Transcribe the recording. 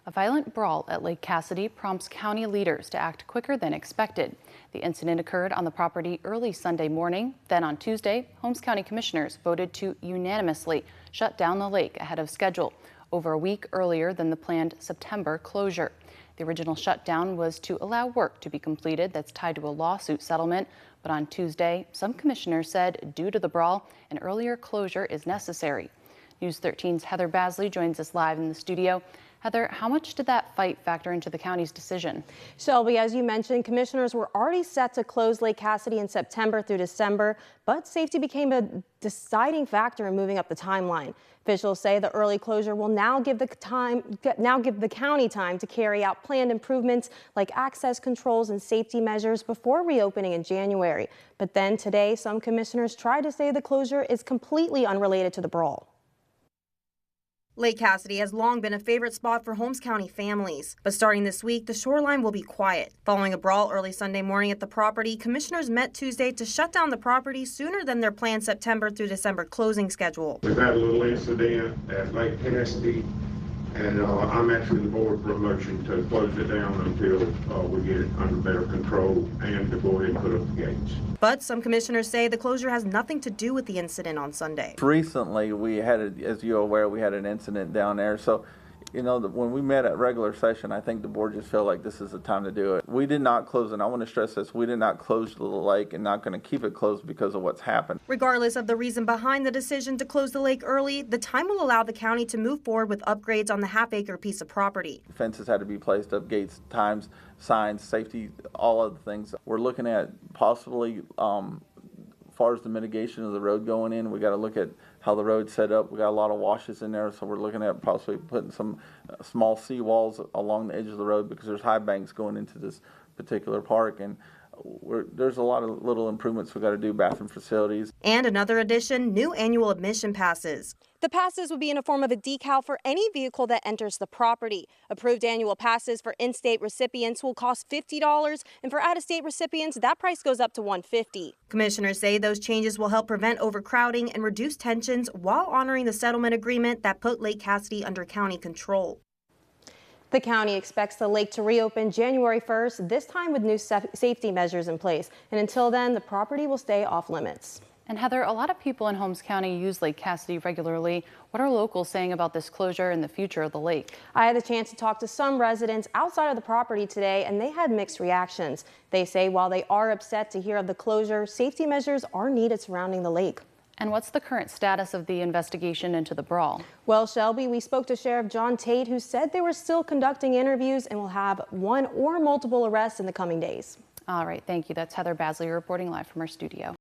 A violent brawl at Lake Cassidy prompts county leaders to act quicker than expected. The incident occurred on the property early Sunday morning. Then on Tuesday, Holmes County Commissioners voted to unanimously shut down the lake ahead of schedule, over a week earlier than the planned September closure. The original shutdown was to allow work to be completed that's tied to a lawsuit settlement. But on Tuesday, some commissioners said due to the brawl, an earlier closure is necessary. News 13's Heather Basley joins us live in the studio. Heather, how much did that fight factor into the county's decision? Shelby, as you mentioned, commissioners were already set to close Lake Cassidy in September through December, but safety became a deciding factor in moving up the timeline. Officials say the early closure will now give the county time to carry out planned improvements like access controls and safety measures before reopening in January. But then today, some commissioners tried to say the closure is completely unrelated to the brawl. Lake Cassidy has long been a favorite spot for Holmes County families, but starting this week, the shoreline will be quiet. Following a brawl early Sunday morning at the property, commissioners met Tuesday to shut down the property sooner than their planned September through December closing schedule. We've had a little incident at Lake Cassidy, and I'm asking the board for a motion to close it down until we get it under better control and to go ahead and put up the gates. But some commissioners say the closure has nothing to do with the incident on Sunday. Recently, we had, as you're aware, we had an incident down there. So, you know, when we met at regular session, I think the board just felt like this is the time to do it. We did not close, and I want to stress this, we did not close the lake and not going to keep it closed because of what's happened. Regardless of the reason behind the decision to close the lake early, the time will allow the county to move forward with upgrades on the half-acre piece of property. Fences had to be placed up, gates, times, signs, safety, all of the things. We're looking at possibly, as far as the mitigation of the road going in, we got to look at how the road's set up. We got a lot of washes in there, so we're looking at possibly putting some small seawalls along the edge of the road because there's high banks going into this particular park, and there's a lot of little improvements we got to do, bathroom facilities. And another addition, new annual admission passes. The passes would be in a form of a decal for any vehicle that enters the property. Approved annual passes for in-state recipients will cost $50, and for out-of-state recipients, that price goes up to $150. Commissioners say those changes will help prevent overcrowding and reduce tensions while honoring the settlement agreement that put Lake Cassidy under county control. The county expects the lake to reopen January 1st, this time with new safety measures in place. And until then, the property will stay off limits. And Heather, a lot of people in Holmes County use Lake Cassidy regularly. What are locals saying about this closure and the future of the lake? I had the chance to talk to some residents outside of the property today, and they had mixed reactions. They say while they are upset to hear of the closure, safety measures are needed surrounding the lake. And what's the current status of the investigation into the brawl? Well, Shelby, we spoke to Sheriff John Tate, who said they were still conducting interviews and will have one or multiple arrests in the coming days. All right, thank you. That's Heather Basley reporting live from our studio.